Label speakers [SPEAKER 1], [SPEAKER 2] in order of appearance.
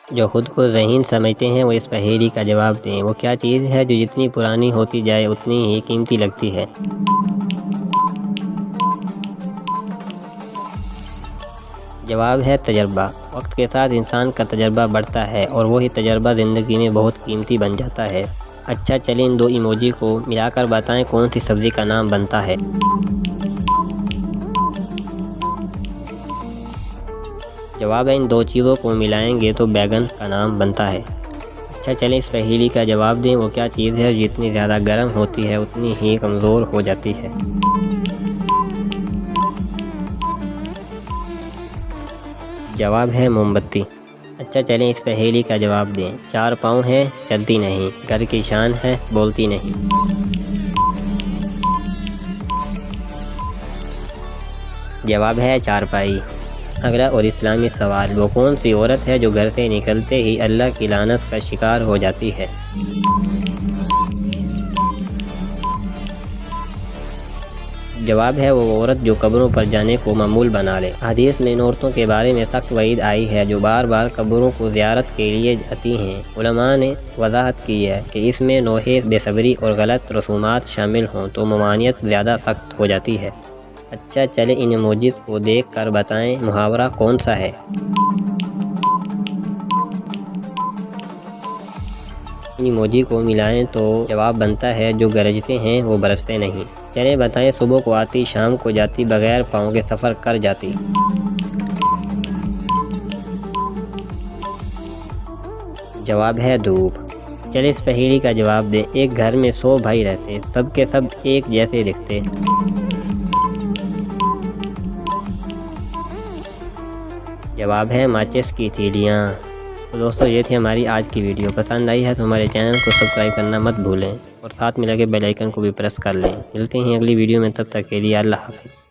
[SPEAKER 1] جو خود کو ذہین سمجھتے ہیں وہ اس پہیلی کا جواب دیں۔ وہ کیا چیز ہے جو جتنی پرانی ہوتی جائے اتنی ہی قیمتی لگتی ہے؟ جواب ہے تجربہ۔ وقت کے ساتھ انسان کا تجربہ بڑھتا ہے اور وہی تجربہ زندگی میں بہت قیمتی بن جاتا ہے۔ اچھا چلیں ان دو ایموجی کو ملا کر بتائیں کون سی سبزی کا نام بنتا ہے۔ جواب ہے ان دو چیزوں کو ملائیں گے تو بیگن کا نام بنتا ہے۔ اچھا چلیں اس پہیلی کا جواب دیں۔ وہ کیا چیز ہے جتنی زیادہ گرم ہوتی ہے اتنی ہی کمزور ہو جاتی ہے؟ جواب ہے موم بتی۔ اچھا چلیں اس پہیلی کا جواب دیں۔ 4 پاؤں ہیں چلتی نہیں، گھر کی شان ہے بولتی نہیں۔ جواب ہے چارپائی۔ اگلا اور اسلامی سوال، وہ کون سی عورت ہے جو گھر سے نکلتے ہی اللہ کی لعنت کا شکار ہو جاتی ہے؟ جواب ہے وہ عورت جو قبروں پر جانے کو معمول بنا لے۔ حدیث میں ان عورتوں کے بارے میں سخت وعید آئی ہے جو بار بار قبروں کو زیارت کے لیے جاتی ہیں۔ علماء نے وضاحت کی ہے کہ اس میں نوحے، بے صبری اور غلط رسومات شامل ہوں تو ممانعت زیادہ سخت ہو جاتی ہے۔ اچھا چلے ان ایموجیز کو دیکھ کر بتائیں محاورہ کون سا ہے۔ ان ایموجی کو ملائیں تو جواب بنتا ہے جو گرجتے ہیں وہ برستے نہیں۔ چلیں بتائیں صبح کو آتی شام کو جاتی بغیر پاؤں کے سفر کر جاتی۔ جواب ہے دھوپ۔ چلیں اس پہیلی کا جواب دیں۔ ایک گھر میں 100 بھائی رہتے، سب کے سب ایک جیسے دکھتے۔ جواب ہے ماچس کی تیلیاں۔ تو دوستو یہ تھی ہماری آج کی ویڈیو۔ پسند آئی ہے تو ہمارے چینل کو سبسکرائب کرنا مت بھولیں اور ساتھ میں لگے بیل آئیکن کو بھی پریس کر لیں۔ ملتے ہیں اگلی ویڈیو میں، تب تک کے لیے اللہ حافظ۔